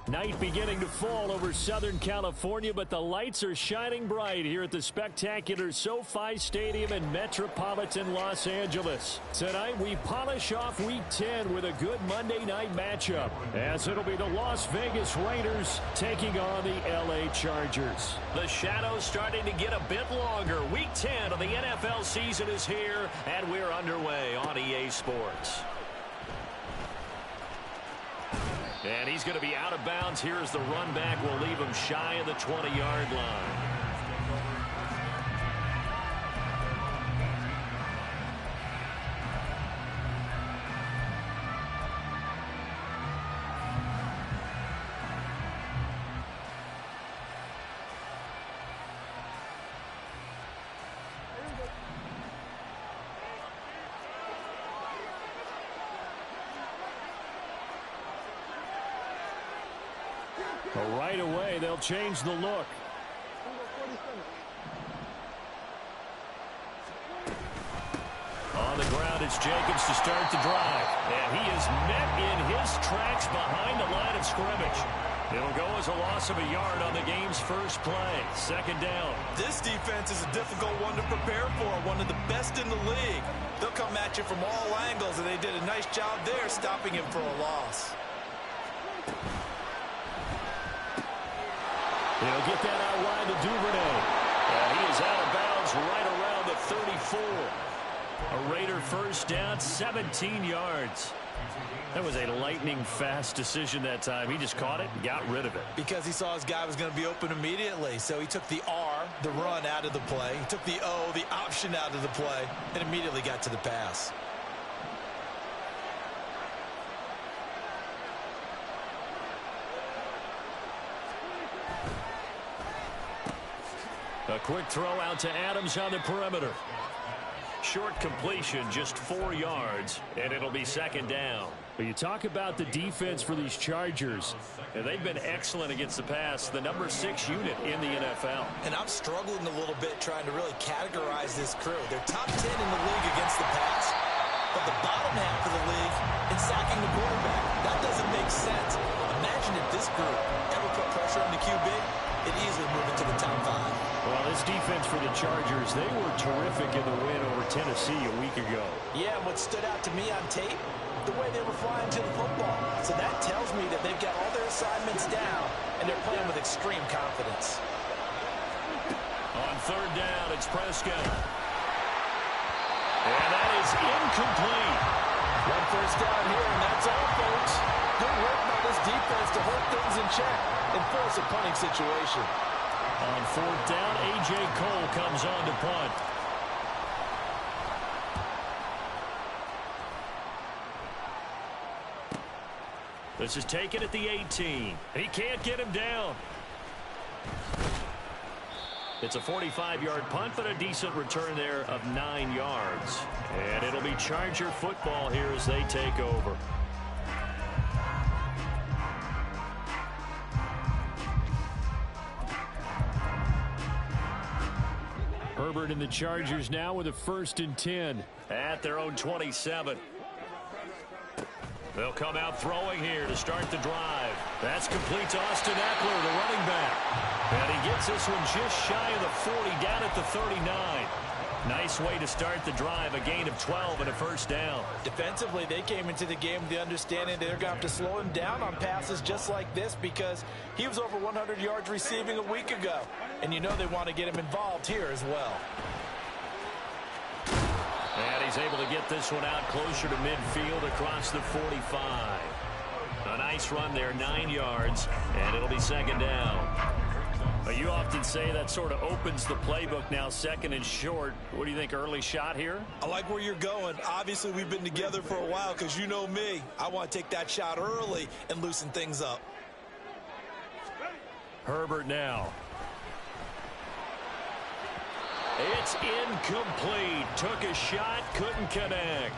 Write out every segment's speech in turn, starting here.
Night beginning to fall over Southern California, but the lights are shining bright here at the spectacular SoFi Stadium in metropolitan Los Angeles. Tonight, we polish off Week 10 with a good Monday night matchup, as it'll be the Las Vegas Raiders taking on the LA Chargers. The shadows starting to get a bit longer. Week 10 of the NFL season is here, and we're underway on EA Sports. And he's going to be out of bounds. Here's the run back. We'll leave him shy of the 20-yard line. Right away, they'll change the look. On the ground, it's Jacobs to start the drive. And he is met in his tracks behind the line of scrimmage. It'll go as a loss of a yard on the game's first play. Second down. This defense is a difficult one to prepare for, one of the best in the league. They'll come at you from all angles, and they did a nice job there stopping him for a loss. He'll get that out wide to Duvernay. And he is out of bounds right around the 34. A Raider first down, 17 yards. That was a lightning-fast decision that time. He just caught it and got rid of it. Because he saw his guy was going to be open immediately. So he took the R, the run, out of the play. He took the O, the option, out of the play, and immediately got to the pass. A quick throw out to Adams on the perimeter. Short completion, just 4 yards, and it'll be second down. But you talk about the defense for these Chargers, and they've been excellent against the pass, the number 6 unit in the NFL. And I'm struggling a little bit trying to really categorize this crew. They're top 10 in the league against the pass, but the bottom half of the league in sacking the quarterback. That doesn't make sense. Imagine if this group ever put pressure on the QB, it easily move into the top 5. Well, this defense for the Chargers, they were terrific in the win over Tennessee a week ago. Yeah, what stood out to me on tape, the way they were flying to the football. So that tells me that they've got all their assignments down, and they're playing with extreme confidence. On third down, it's Prescott. And that is incomplete. One first down here, and that's all, folks. Good work by this defense to hold things in check and force a punting situation. On fourth down, A.J. Cole comes on to punt. This is taken at the 18. He can't get him down. It's a 45-yard punt, but a decent return there of 9 yards. And it'll be Charger football here as they take over. Herbert and the Chargers now with a 1st and 10 at their own 27. They'll come out throwing here to start the drive. That's complete to Austin Eckler, the running back. And he gets this one just shy of the 40, down at the 39. Nice way to start the drive, a gain of 12 and a first down. Defensively, they came into the game with the understanding they're going to have to slow him down on passes just like this because he was over 100 yards receiving a week ago. And you know they want to get him involved here as well. And he's able to get this one out closer to midfield across the 45. A nice run there, 9 yards, and it'll be second down. You often say that sort of opens the playbook now, 2nd and short. What do you think, early shot here? I like where you're going. Obviously, we've been together for a while because you know me. I want to take that shot early and loosen things up. Herbert now. It's incomplete. Took a shot, couldn't connect.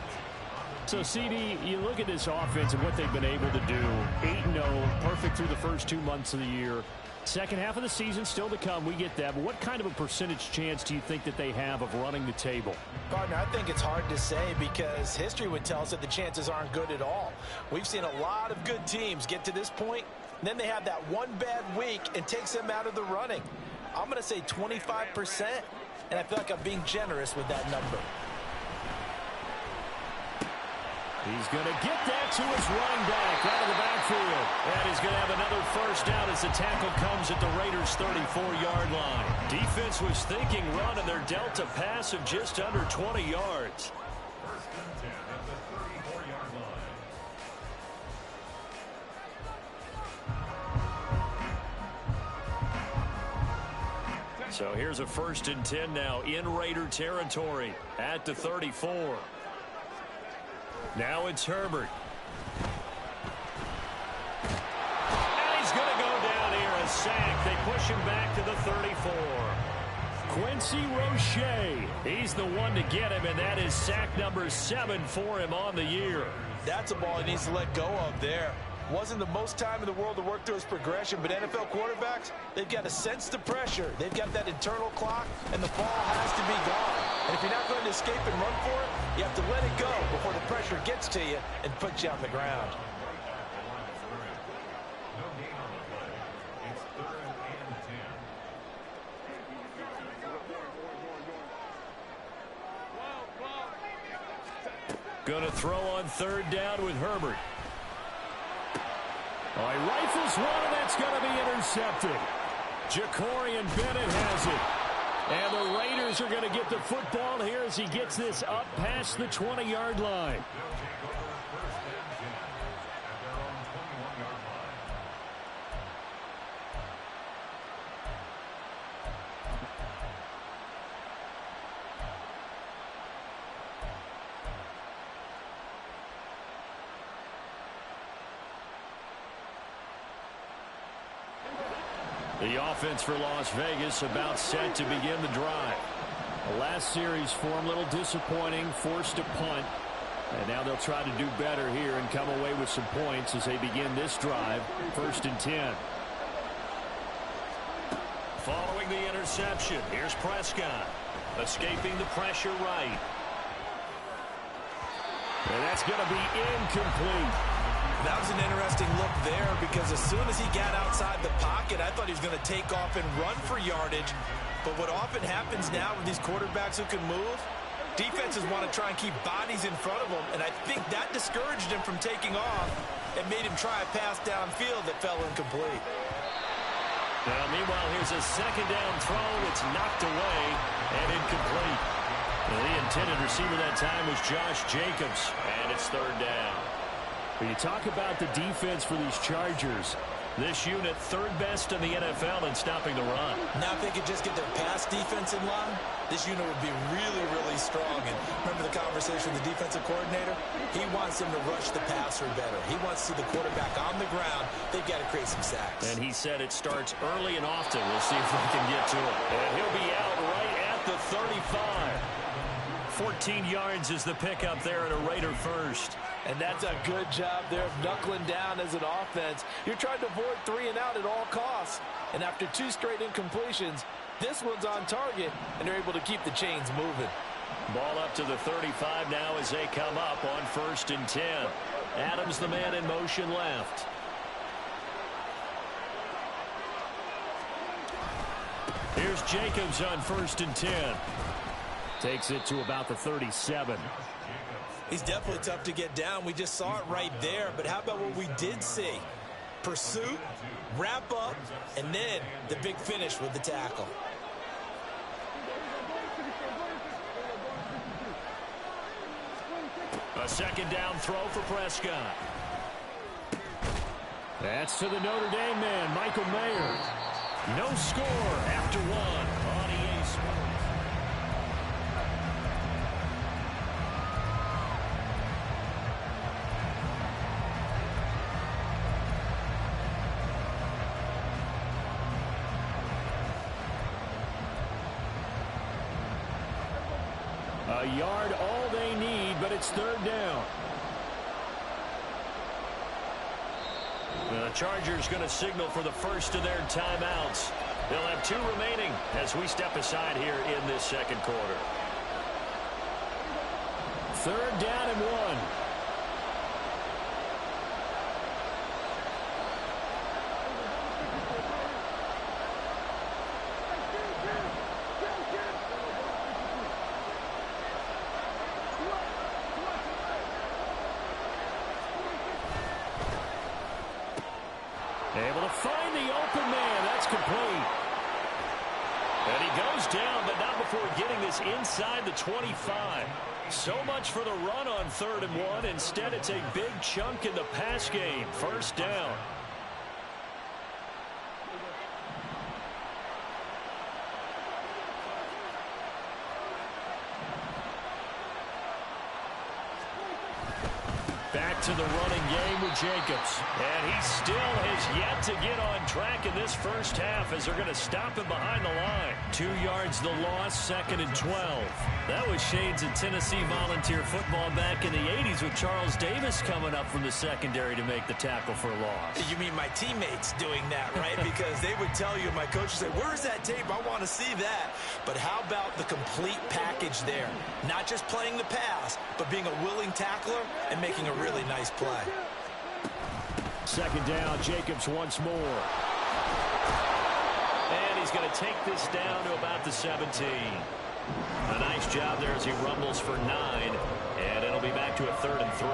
So, CD, you look at this offense and what they've been able to do. 8-0, perfect through the first 2 months of the year. Second half of the season still to come. We get that. But what kind of a percentage chance do you think that they have of running the table? Gardner, I think it's hard to say because history would tell us that the chances aren't good at all. We've seen a lot of good teams get to this point, and then they have that one bad week and takes them out of the running. I'm going to say 25%, and I feel like I'm being generous with that number. He's going to get that to his running back out of the backfield. And he's going to have another first down as the tackle comes at the Raiders' 34-yard line. Defense was thinking run, and they're dealt a pass of just under 20 yards. So here's a 1st and 10 now in Raider territory at the 34. Now it's Herbert. And he's going to go down here, a sack. They push him back to the 34. Quincy Roche, he's the one to get him, and that is sack number 7 for him on the year. That's a ball he needs to let go of there. Wasn't the most time in the world to work through his progression, but NFL quarterbacks, they've got to sense the pressure. They've got that internal clock, and the ball has to be gone. And if you're not going to escape and run for it, you have to let it go before the pressure gets to you and puts you on the ground. Going to throw on 3rd down with Herbert. Oh, he rifles one, and that's going to be intercepted. Jacorian Bennett has it. And the Raiders are going to get the football here as he gets this up past the 20-yard line. The offense for Las Vegas about set to begin the drive. The last series for them, a little disappointing, forced a punt. And now they'll try to do better here and come away with some points as they begin this drive. 1st and 10. Following the interception, here's Prescott. Escaping the pressure right. And that's going to be incomplete. That was an interesting look there because as soon as he got outside the pocket, I thought he was going to take off and run for yardage. But what often happens now with these quarterbacks who can move, defenses want to try and keep bodies in front of them, and I think that discouraged him from taking off and made him try a pass downfield that fell incomplete. Now, meanwhile, here's a 2nd down throw. It's knocked away and incomplete. The intended receiver that time was Josh Jacobs, and it's 3rd down. When you talk about the defense for these Chargers, this unit 3rd best in the NFL in stopping the run. Now if they could just get their pass defense in line, this unit would be really, really strong. And remember the conversation with the defensive coordinator? He wants them to rush the passer better. He wants to see the quarterback on the ground. They've got to create some sacks. And he said it starts early and often. We'll see if they can get to it. And he'll be out right at the 35. 14 yards is the pickup there at a Raider first. And that's a good job there of knuckling down as an offense. You're trying to avoid 3 and out at all costs. And after 2 straight incompletions, this one's on target, and they're able to keep the chains moving. Ball up to the 35 now as they come up on 1st and 10. Adams, the man in motion left. Here's Jacobs on 1st and 10. Takes it to about the 37. He's definitely tough to get down. We just saw it right there. But how about what we did see? Pursuit, wrap up, and then the big finish with the tackle. A 2nd down throw for Prescott. That's to the Notre Dame man, Michael Mayer. No score after 1 on EA Sports. A yard all they need, but it's 3rd down. The Chargers going to signal for the first of their timeouts. They'll have 2 remaining as we step aside here in this second quarter. 3rd down and 1. Able to find the open man. That's complete. And he goes down, but not before getting this inside the 25. So much for the run on 3rd and 1. Instead, it's a big chunk in the pass game. 1st down. Back to the running game with Jacobs. And he still has yet to get on track in this first half as they're going to stop him behind the line. 2 yards the loss, 2nd and 12. That was shades of Tennessee volunteer football back in the 80s with Charles Davis coming up from the secondary to make the tackle for a loss. You mean my teammates doing that, right? Because they would tell you, my coach would say, where's that tape? I want to see that. But how about the complete package there? Not just playing the pass, but being a willing tackler and making a really nice play. 2nd down, Jacobs once more. And he's going to take this down to about the 17. A nice job there as he rumbles for 9. And it'll be back to a 3rd and 3.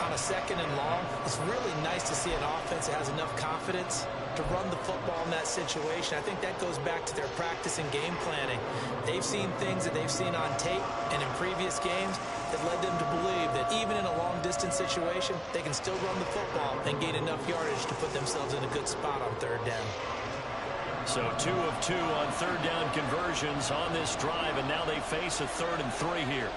On a 2nd and long, it's really nice to see an offense that has enough confidence to run the football in that situation. I think that goes back to their practice and game planning. They've seen things that they've seen on tape and in previous games that led them to believe that even in a long-distance situation, they can still run the football and gain enough yardage to put themselves in a good spot on 3rd down. So 2 of 2 on 3rd down conversions on this drive, and now they face a 3rd and 3 here.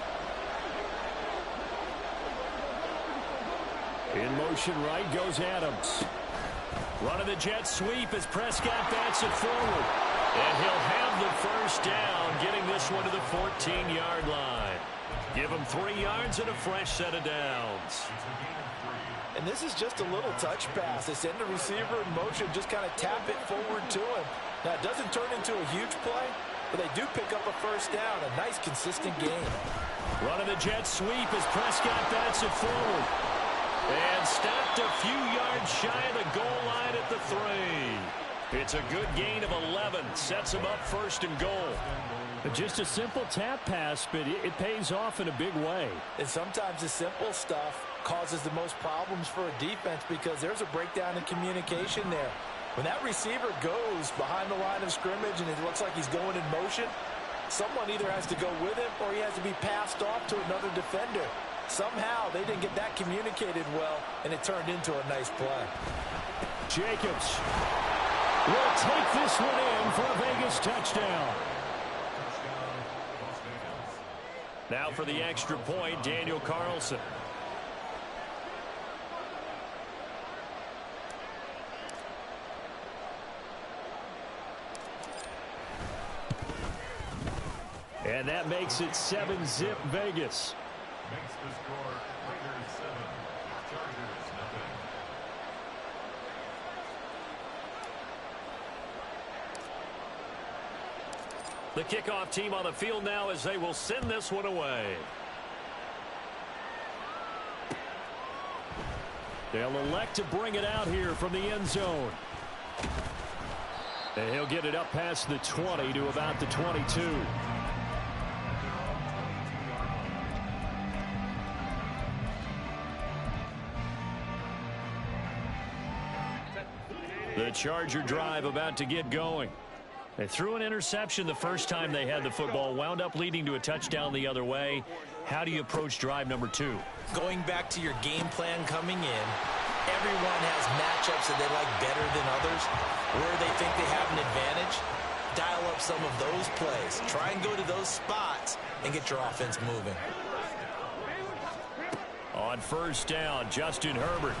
In motion right goes Adams. Running the jet sweep as Prescott bats it forward. And he'll have the 1st down, getting this one to the 14-yard line. Give him 3 yards and a fresh set of downs. And this is just a little touch pass. They send the receiver in motion, just kind of tap it forward to him. Now, it doesn't turn into a huge play, but they do pick up a 1st down. A nice, consistent game. Running the jet sweep as Prescott bats it forward. And stopped a few yards shy of the goal line at the 3. It's a good gain of 11. Sets him up 1st and goal. Just a simple tap pass, but it pays off in a big way. And sometimes the simple stuff causes the most problems for a defense because there's a breakdown in communication there. When that receiver goes behind the line of scrimmage and it looks like he's going in motion, someone either has to go with him or he has to be passed off to another defender. Somehow they didn't get that communicated well, and it turned into a nice play. Jacobs will take this one in for a Vegas touchdown. Now for the extra point, Daniel Carlson. And that makes it 7-zip Vegas. Makes the score Raiders 7, Chargers nothing. The kickoff team on the field now as they will send this one away. They'll elect to bring it out here from the end zone. And he'll get it up past the 20 to about the 22. The Charger drive about to get going. They threw an interception the first time they had the football, wound up leading to a touchdown the other way. How do you approach drive number 2? Going back to your game plan coming in, everyone has matchups that they like better than others. Where they think they have an advantage, dial up some of those plays. Try and go to those spots and get your offense moving. On 1st down, Justin Herbert.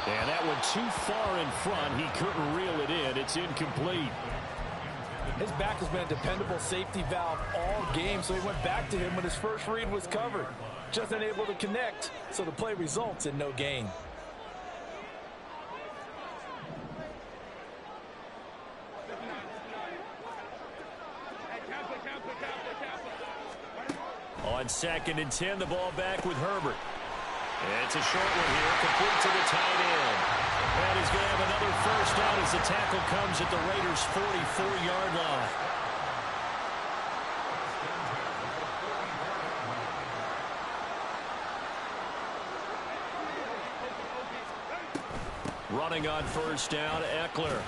And that one too far in front. He couldn't reel it in. It's incomplete. His back has been a dependable safety valve all game, so he went back to him when his first read was covered. Just unable to connect, so the play results in no gain. On 2nd and 10, the ball back with Herbert. And it's a short one here, complete to the tight end. And he's going to have another first down as the tackle comes at the Raiders' 44-yard line. Running on first down, Eckler.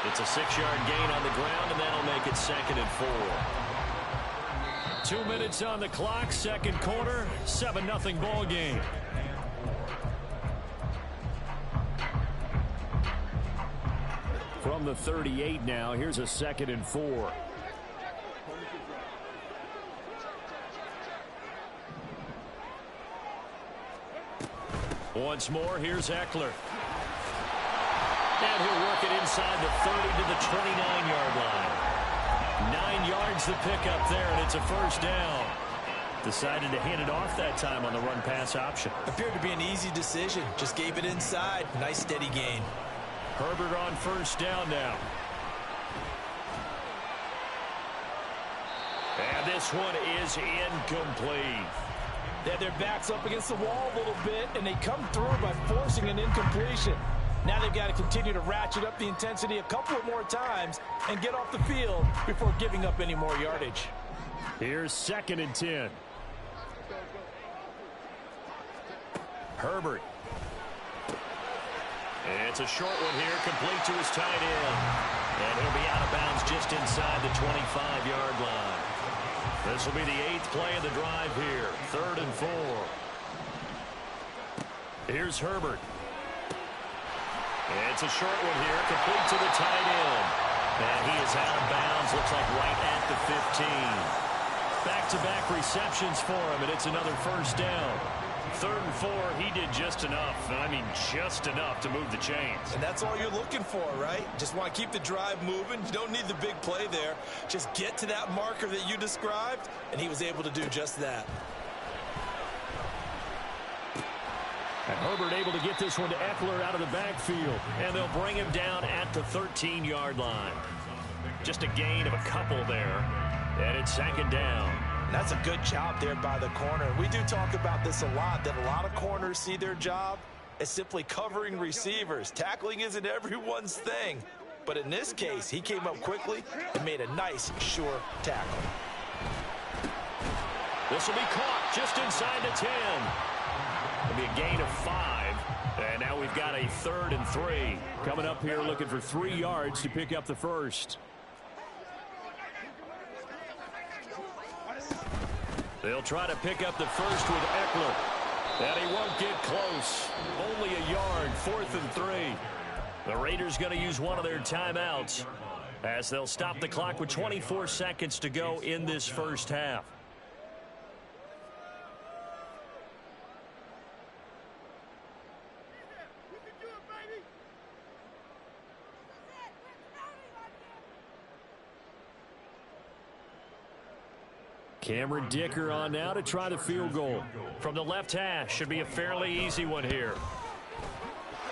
It's a 6-yard gain on the ground, and that'll make it 2nd and 4. 2 minutes on the clock, second quarter, 7-0 ball game. From the 38 now, here's a 2nd and 4. Once more, here's Eckler. And he'll work it inside the 30 to the 29-yard line. 9 yards the pickup there, and it's a first down. Decided to hand it off that time on the run-pass option. Appeared to be an easy decision. Just gave it inside. Nice steady gain. Herbert on first down now. And this one is incomplete. They had their backs up against the wall a little bit, and they come through by forcing an incompletion. Now they've got to continue to ratchet up the intensity a couple of more times and get off the field before giving up any more yardage. Here's 2nd and 10. Herbert. It's a short one here, complete to his tight end. And he'll be out of bounds just inside the 25-yard line. This will be the 8th play of the drive here. 3rd and 4. Here's Herbert. It's a short one here, complete to the tight end. And he is out of bounds, looks like right at the 15. Back-to-back receptions for him, and it's another first down. 3rd and 4, he did just enough. I mean, just enough to move the chains. And that's all you're looking for, right? Just want to keep the drive moving. You don't need the big play there. Just get to that marker that you described, and he was able to do just that. And Herbert able to get this one to Eckler out of the backfield. And they'll bring him down at the 13-yard line. Just a gain of a couple there. And it's 2nd down. And that's a good job there by the corner. We do talk about this a lot, that a lot of corners see their job as simply covering receivers. Tackling isn't everyone's thing. But in this case, he came up quickly and made a nice, sure tackle. This will be caught just inside the 10. It'll be a gain of 5. And now we've got a 3rd and 3. Coming up here looking for 3 yards to pick up the first. They'll try to pick up the first with Eckler. And he won't get close. Only a yard, 4th and 3. The Raiders going to use one of their timeouts as they'll stop the clock with 24 seconds to go in this first half. Cameron Dicker on now to try the field goal. From the left hash, should be a fairly easy one here.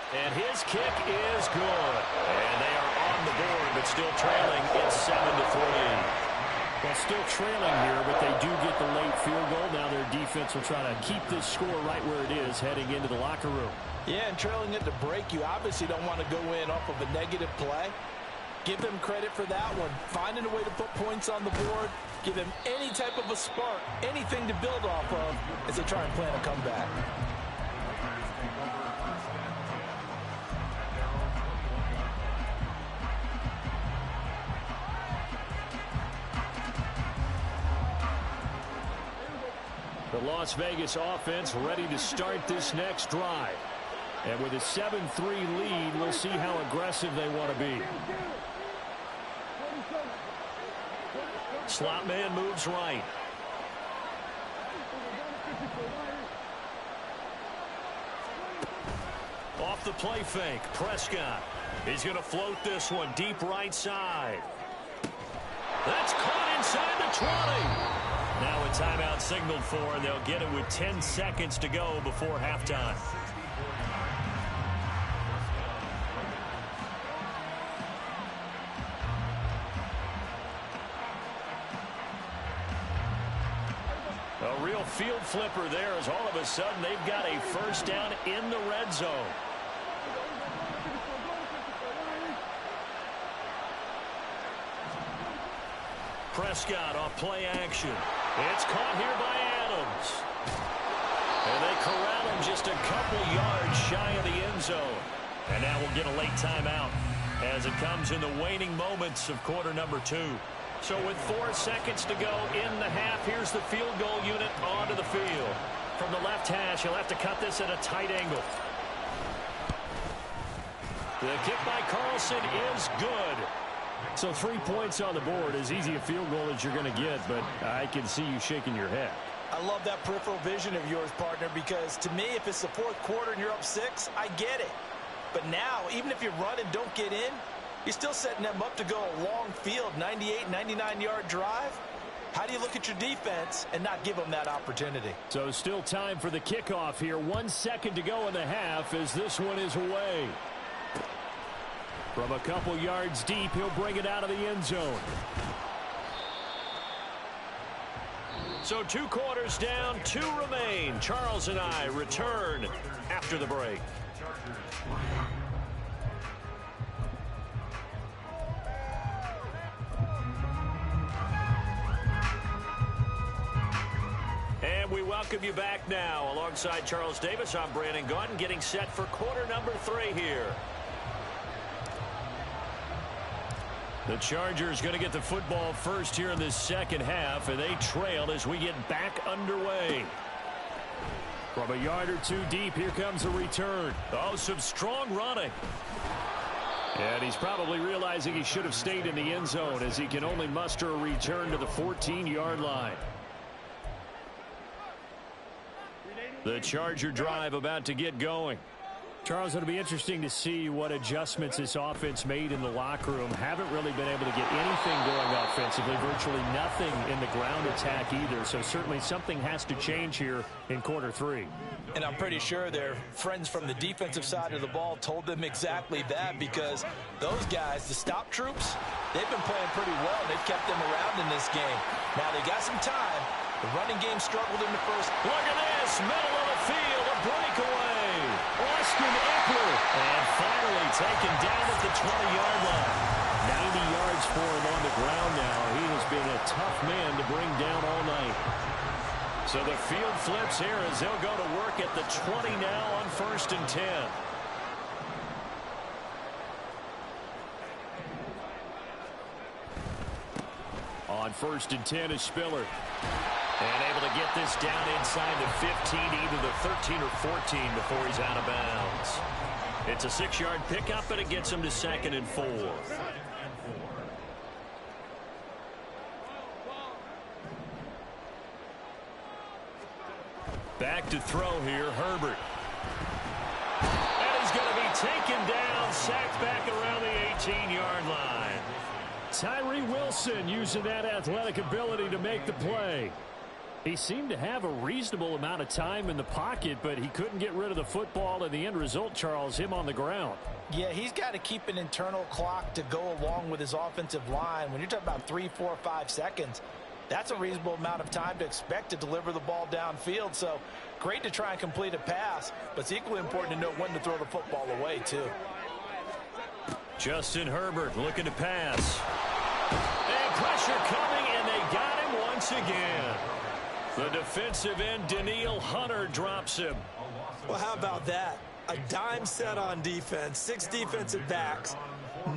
And his kick is good. And they are on the board, but still trailing. It's 7-3. Well, still trailing here, but they do get the late field goal. Now their defense will try to keep this score right where it is heading into the locker room. Yeah, and trailing at the break, you obviously don't want to go in off of a negative play. Give them credit for that one. Finding a way to put points on the board. Give them any type of a spark, anything to build off of as they try and plan a comeback. The Las Vegas offense ready to start this next drive. And with a 7-3 lead, we'll see how aggressive they want to be. Slot man moves right. Off the play fake, Prescott. He's going to float this one deep right side. That's caught inside the 20. Now a timeout signaled for, and they'll get it with 10 seconds to go before halftime. real field flipper there, as all of a sudden they've got a first down in the red zone. Prescott off play action. It's caught here by Adams. And they corral him just a couple yards shy of the end zone. And now we'll get a late timeout as it comes in the waning moments of quarter number 2. So with 4 seconds to go in the half, here's the field goal unit onto the field. From the left hash, he'll have to cut this at a tight angle. The kick by Carlson is good. So 3 points on the board, as easy a field goal as you're going to get, but I can see you shaking your head. I love that peripheral vision of yours, partner, because to me, if it's the fourth quarter and you're up 6, I get it. But now, even if you run and don't get in, you're still setting them up to go a long field, 98, 99-yard drive. How do you look at your defense and not give them that opportunity? So still time for the kickoff here. 1 second to go in the half as this one is away. From a couple yards deep, he'll bring it out of the end zone. So 2 quarters down, 2 remain. Charles and I return after the break. And we welcome you back now. Alongside Charles Davis, I'm Brandon Gaudin, getting set for quarter number 3 here. The Chargers going to get the football first here in this second half, and they trail as we get back underway. From a yard or 2 deep, here comes a return. Oh, some strong running. And he's probably realizing he should have stayed in the end zone, as he can only muster a return to the 14-yard line. The Charger drive about to get going. Charles, it'll be interesting to see what adjustments this offense made in the locker room. Haven't really been able to get anything going offensively, virtually nothing in the ground attack either. So certainly something has to change here in quarter 3. And I'm pretty sure their friends from the defensive side of the ball told them exactly that, because those guys, the stop troops, they've been playing pretty well. They've kept them around in this game. Now they got some time. The running game struggled in the first. Look at this, middle of the field, a breakaway. Austin Eckler, and finally taken down at the 20-yard line. 90 yards for him on the ground now. He has been a tough man to bring down all night. So the field flips here as they'll go to work at the 20 now on 1st and 10. On 1st and 10 is Spiller. And able to get this down inside the 15, either the 13 or 14 before he's out of bounds. It's a 6-yard pickup, and it gets him to 2nd and 4. Back to throw here, Herbert. And he's going to be taken down, sacked back around the 18-yard line. Tyree Wilson using that athletic ability to make the play. He seemed to have a reasonable amount of time in the pocket, but he couldn't get rid of the football, and the end result, Charles, him on the ground. Yeah, he's got to keep an internal clock to go along with his offensive line. When you're talking about 3, 4, 5 seconds, that's a reasonable amount of time to expect to deliver the ball downfield. So great to try and complete a pass, but it's equally important to know when to throw the football away, too. Justin Herbert looking to pass. And pressure coming, and they got him once again. The defensive end, Danielle Hunter, drops him. Well, how about that? A dime set on defense, 6 defensive backs.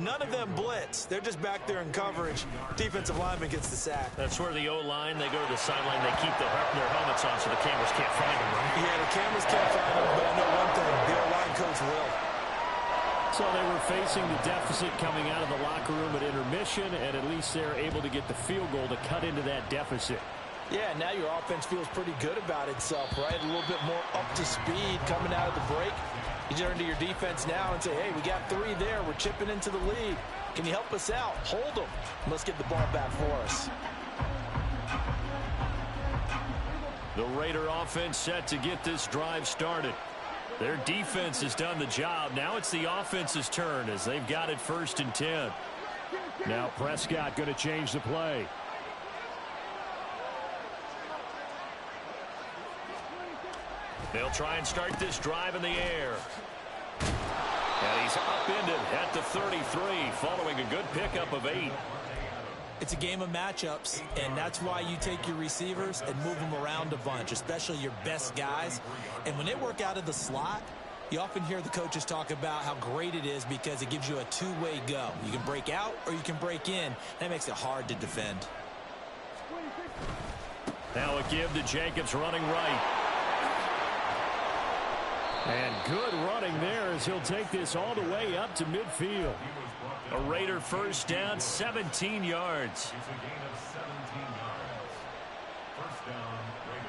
None of them blitz. They're just back there in coverage. Defensive lineman gets the sack. That's where the O-line, they go to the sideline, they keep their helmets on so the cameras can't find them, right? Yeah, the cameras can't find them, but I know one thing, the O-line coach will. So they were facing the deficit coming out of the locker room at intermission, and at least they're able to get the field goal to cut into that deficit. Yeah, now your offense feels pretty good about itself, right? A little bit more up to speed coming out of the break. You turn to your defense now and say, hey, we got 3 there. We're chipping into the lead. Can you help us out? Hold them. Let's get the ball back for us. The Raider offense set to get this drive started. Their defense has done the job. Now it's the offense's turn as they've got it 1st and 10. Now Prescott going to change the play. They'll try and start this drive in the air. And he's upended at the 33 following a good pickup of 8. It's a game of matchups, and that's why you take your receivers and move them around a bunch, especially your best guys. And when they work out of the slot, you often hear the coaches talk about how great it is because it gives you a two-way go. You can break out or you can break in. That makes it hard to defend. Now a give to Jacobs running right. And good running there as he'll take this all the way up to midfield. A Raider first down, 17 yards. It's a gain of 17 yards. First down, Raiders.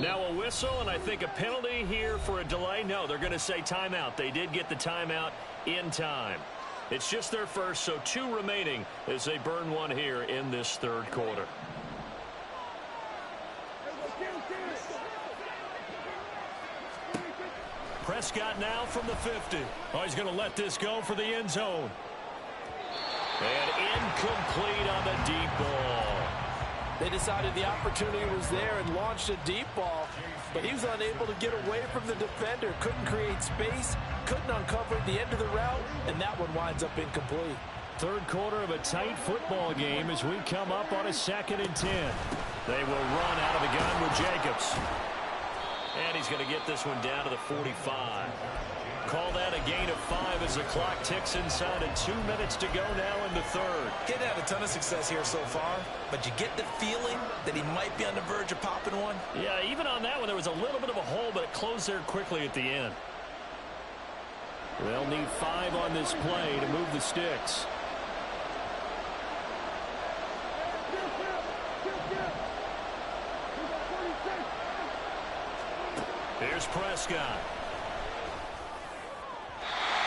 Now a whistle, and I think a penalty here for a delay. No, they're going to say timeout. They did get the timeout in time. It's just their first, so 2 remaining as they burn one here in this third quarter. Prescott now from the 50. Oh, he's going to let this go for the end zone. And incomplete on the deep ball. They decided the opportunity was there and launched a deep ball, but he was unable to get away from the defender. Couldn't create space, couldn't uncover the end of the route, and that one winds up incomplete. Third quarter of a tight football game as we come up on a 2nd and 10. They will run out of the gun with Jacobs. And he's going to get this one down to the 45. Call that a gain of 5 as the clock ticks inside and 2 minutes to go now in the third. Didn't have a ton of success here so far, but you get the feeling that he might be on the verge of popping one. Yeah, even on that one, there was a little bit of a hole, but it closed there quickly at the end. They'll need 5 on this play to move the sticks. Here's Prescott.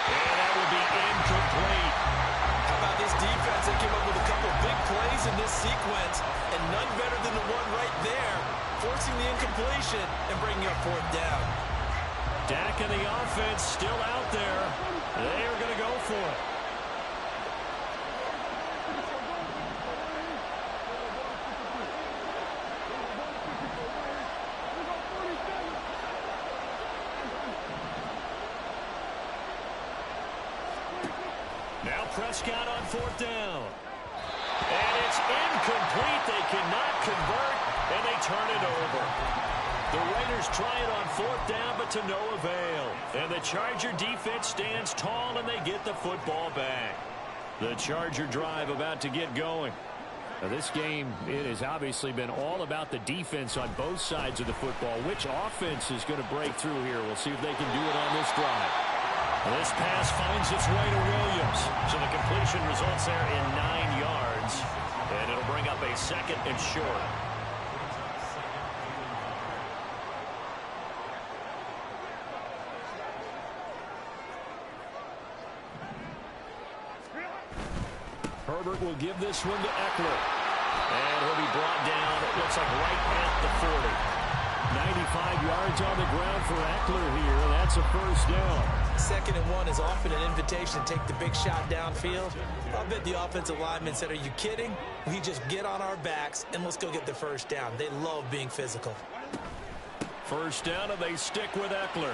And that will be incomplete. How about this defense? They came up with a couple big plays in this sequence, and none better than the one right there, forcing the incompletion and bringing up 4th down. Dak and the offense still out there. They are going to go for it. Now Prescott on 4th down. And it's incomplete. They cannot convert, and they turn it over. The Raiders try it on 4th down, but to no avail. And the Charger defense stands tall, and they get the football back. The Charger drive about to get going. Now this game, it has obviously been all about the defense on both sides of the football. Which offense is going to break through here? We'll see if they can do it on this drive. This pass finds its way to Williams. So the completion results there in 9 yards. And it'll bring up a 2nd and short. Herbert will give this one to Eckler. And he'll be brought down, it looks like right at the 40. 95 yards on the ground for Eckler here. That's a first down. 2nd and 1 is often an invitation to take the big shot downfield. I bet the offensive lineman said, are you kidding? We just get on our backs and let's go get the first down. They love being physical. First down, and they stick with Eckler.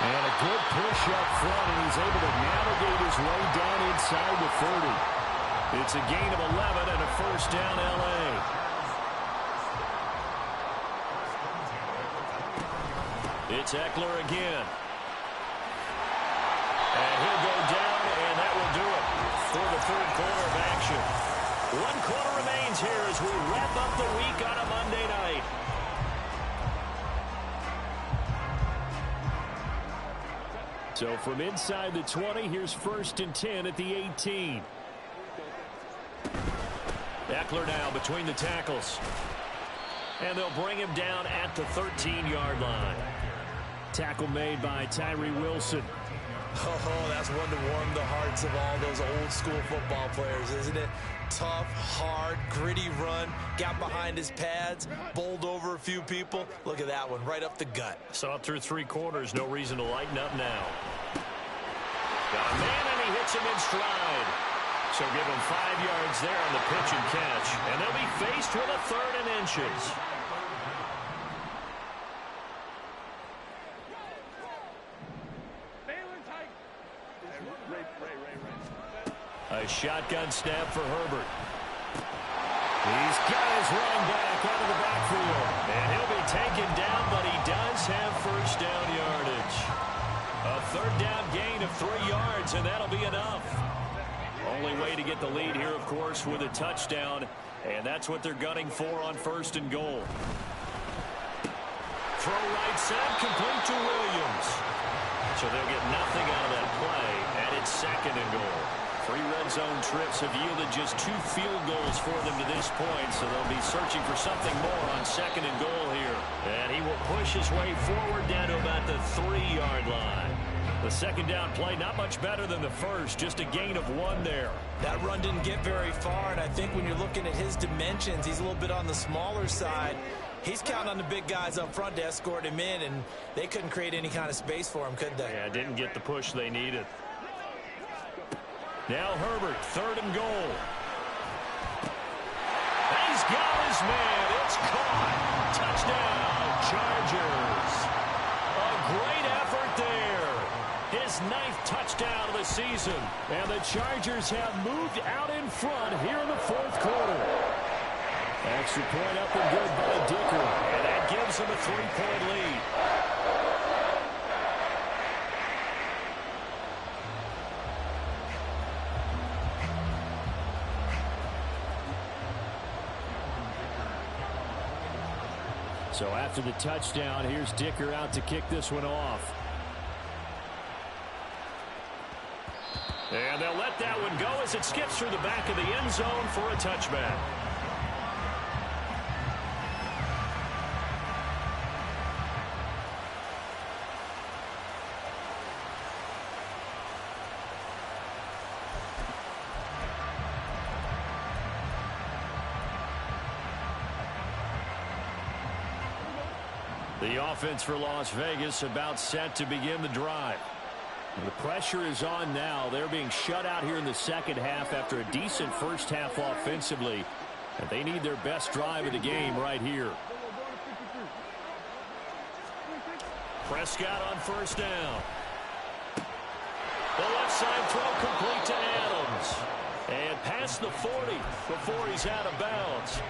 And a good push up front, and he's able to navigate his way down inside the 30. It's a gain of 11 and a first down, L.A. It's Eckler again. And he'll go down, and that will do it for the third quarter of action. 1 quarter remains here as we wrap up the week on a Monday night. So from inside the 20, here's 1st and 10 at the 18. Eckler now between the tackles. And they'll bring him down at the 13-yard line. Tackle made by Tyree Wilson. Oh, that's one to warm the hearts of all those old school football players, isn't it? Tough, hard, gritty run, got behind his pads, bowled over a few people. Look at that one, right up the gut. Saw it through 3 quarters, no reason to lighten up now. Got a man, and he hits him in stride. So give him 5 yards there on the pitch and catch, and they'll be faced with a 3rd and inches. A shotgun snap for Herbert. He's got his run back out of the backfield. And he'll be taken down, but he does have first down yardage. A 3rd down gain of 3 yards, and that'll be enough. Only way to get the lead here, of course, with a touchdown. And that's what they're gunning for on 1st and goal. Throw right side, complete to Williams. So they'll get nothing out of that play, and it's 2nd and goal. 3 red zone trips have yielded just 2 field goals for them to this point, so they'll be searching for something more on 2nd and goal here. And he will push his way forward down to about the 3-yard line. The 2nd down play, not much better than the first, just a gain of 1 there. That run didn't get very far, and I think when you're looking at his dimensions, he's a little bit on the smaller side. He's counting on the big guys up front to escort him in, and they couldn't create any kind of space for him, could they? Yeah, didn't get the push they needed. Now Herbert, 3rd and goal. He's got his man. It's caught. Touchdown, Chargers. A great effort there. His 9th touchdown of the season. And the Chargers have moved out in front here in the 4th quarter. Extra point up and good by Dicker. And that gives him a 3-point lead. So after the touchdown, here's Dicker out to kick this one off. And they'll let that one go as it skips through the back of the end zone for a touchback. The offense for Las Vegas about set to begin the drive. The pressure is on now. They're being shut out here in the 2nd half after a decent first half offensively. And they need their best drive of the game right here. Prescott on 1st down. The left side throw complete to Adams. And past the 40 before he's out of bounds.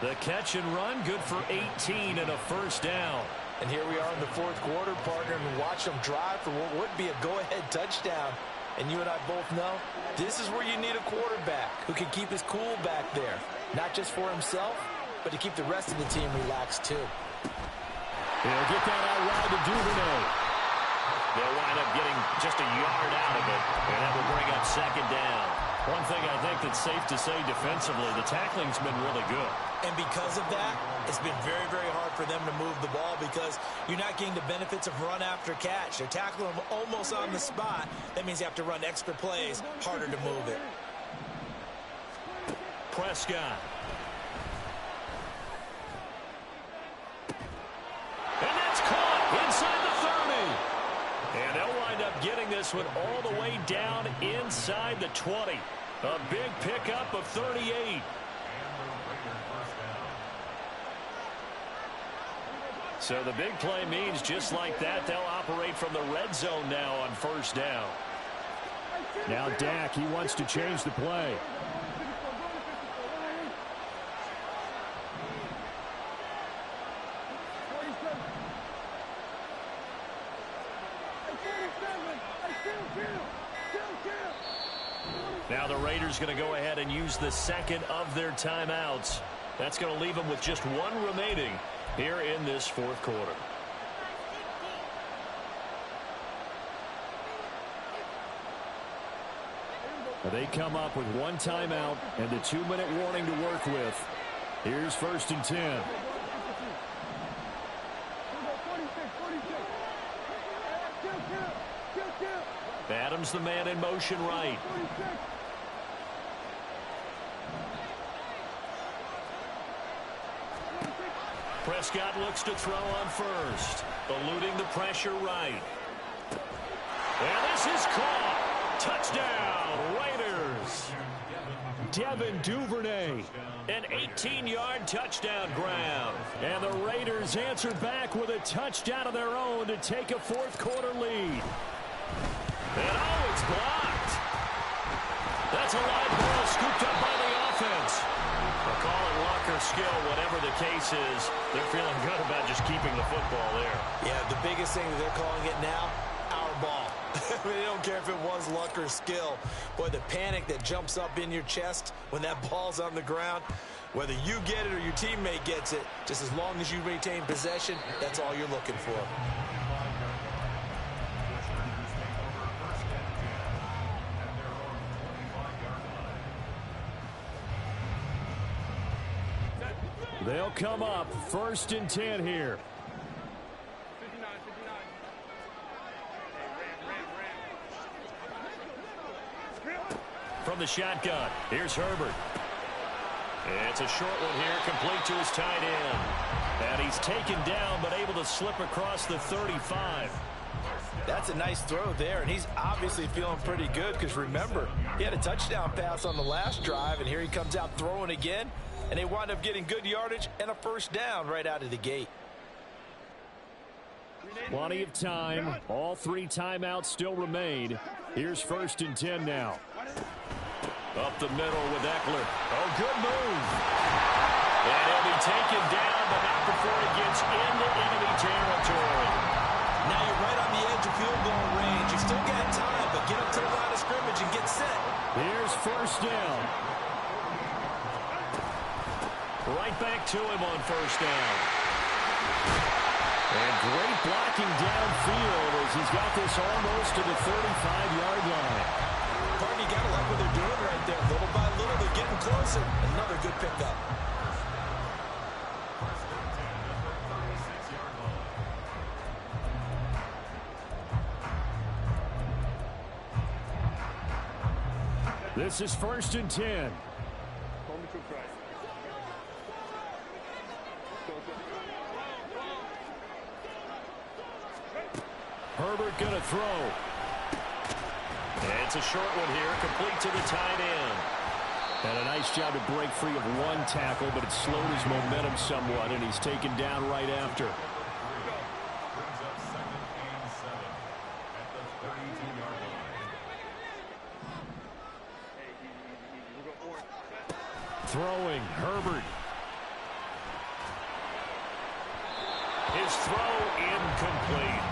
The catch and run good for 18 and a 1st down. And here we are in the 4th quarter, partner, and watch them drive for what would be a go-ahead touchdown. And you and I both know this is where you need a quarterback who can keep his cool back there. Not just for himself, but to keep the rest of the team relaxed too. They'll get that out wide to Duvernay. They'll wind up getting just a yard out of it, and that will bring up 2nd down. One thing I think that's safe to say defensively, the tackling's been really good. And because of that, it's been very, very hard for them to move the ball because you're not getting the benefits of run after catch. They're tackling them almost on the spot. That means you have to run extra plays, harder to move it. Prescott. And that's caught inside the 30. And they'll wind up getting this one all the way down inside the 20. A big pickup of 38. So the big play means just like that, they'll operate from the red zone now on 1st down. Now Dak, he wants to change the play. Now the Raiders going to go ahead and use the 2nd of their timeouts. That's going to leave them with just 1 remaining here in this 4th quarter. They come up with 1 timeout and a 2-minute warning to work with. Here's 1st and 10. Adams the man in motion right. Prescott looks to throw on first. Eluding the pressure right. And this is caught. Touchdown, Raiders. Devin Duvernay, an 18-yard touchdown grab. And the Raiders answer back with a touchdown of their own to take a fourth-quarter lead. And oh, it's blocked. That's a live ball scooped up by the offense. They'll call it luck or skill, whatever the case is. They're feeling good about just keeping the football there. Yeah, the biggest thing that they're calling it now, our ball. I mean, they don't care if it was luck or skill. Boy, the panic that jumps up in your chest when that ball's on the ground, whether you get it or your teammate gets it, just as long as you retain possession, that's all you're looking for. They'll come up 1st and 10 here. From the shotgun, here's Herbert. It's a short one here, complete to his tight end. And he's taken down, but able to slip across the 35. That's a nice throw there, and he's obviously feeling pretty good because, remember, he had a touchdown pass on the last drive, and here he comes out throwing again, and they wind up getting good yardage and a first down right out of the gate. Plenty of time. All 3 timeouts still remain. Here's 1st and 10 now. Up the middle with Eckler. Oh, good move. And he'll be taken down, but not before he gets into enemy territory. Now you're right on the edge of field goal range. You still got time, but get up to the line of scrimmage and get set. Here's 1st down. Right back to him on 1st down. And great blocking downfield as he's got this almost to the 35-yard line. Partner, you got to like what they're doing right there. Little by little, they're getting closer. Another good pickup. This is 1st and 10. Herbert going to throw. It's a short one here, complete to the tight end. And a nice job to break free of one tackle, but it slowed his momentum somewhat, and he's taken down right after. Brings up 2nd and 7 at the 32-yard line. Throwing, Herbert. His throw incomplete.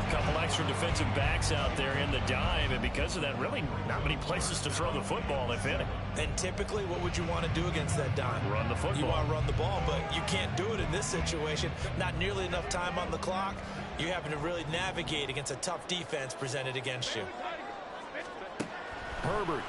Couple extra defensive backs out there in the dime, and because of that, really not many places to throw the football, if any. And typically, what would you want to do against that dime? Run the football. You want to run the ball, but you can't do it in this situation. Not nearly enough time on the clock. You're having to really navigate against a tough defense presented against you. Herbert.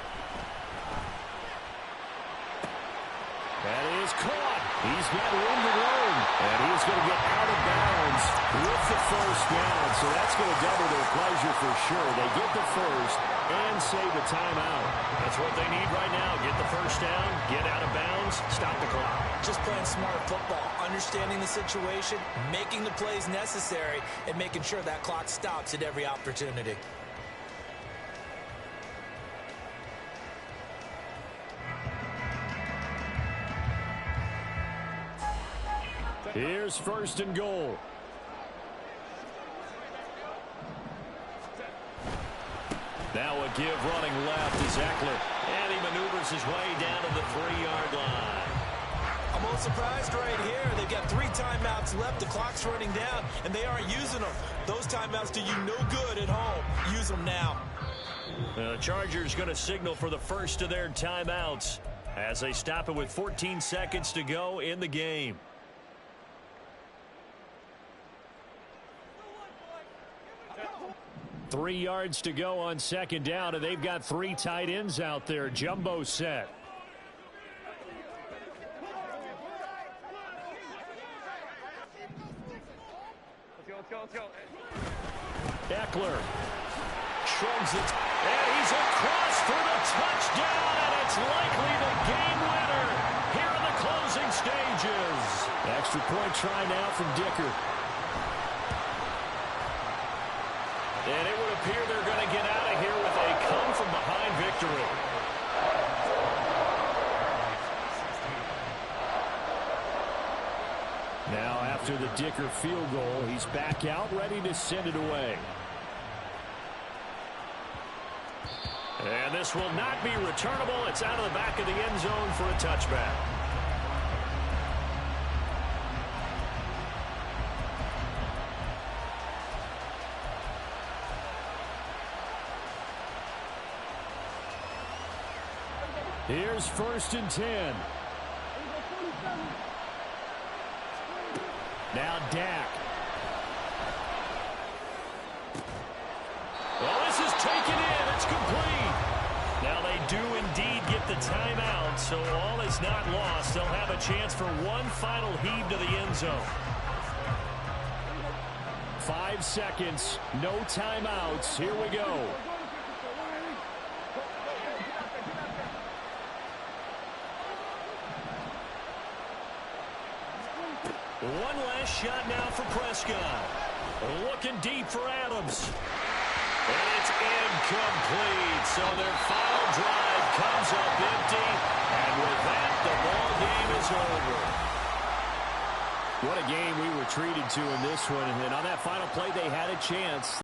That is caught. He's got room to roam. And he's going to get out of bounds with the first down. So that's going to double their pleasure for sure. They get the first and save a timeout. That's what they need right now. Get the first down, get out of bounds, stop the clock. Just playing smart football, understanding the situation, making the plays necessary, and making sure that clock stops at every opportunity. Here's 1st and goal. Now a give running left is Eckler. And he maneuvers his way down to the 3-yard line. I'm a little surprised right here. They've got 3 timeouts left. The clock's running down, and they aren't using them. Those timeouts do you no good at home. Use them now. The Chargers going to signal for the first of their timeouts as they stop it with 14 seconds to go in the game. Three yards to go on 2nd down, and they've got 3 tight ends out there. Jumbo set. Eckler shrugs it. And he's across for the touchdown, and it's likely the game winner here in the closing stages. Extra point try now from Dicker. And it would appear they're going to get out of here with a come-from-behind victory. Now, after the Dicker field goal, he's back out, ready to send it away. And this will not be returnable. It's out of the back of the end zone for a touchback. Here's 1st and 10. Now Dak. Well, this is taken in. It's complete. Now they do indeed get the timeout, so all is not lost. They'll have a chance for one final heave to the end zone. 5 seconds, no timeouts. Here we go. One last shot now for Prescott. Looking deep for Adams. And it's incomplete. So their final drive comes up empty. And with that, the ball game is over. What a game we were treated to in this one. And on that final play, they had a chance.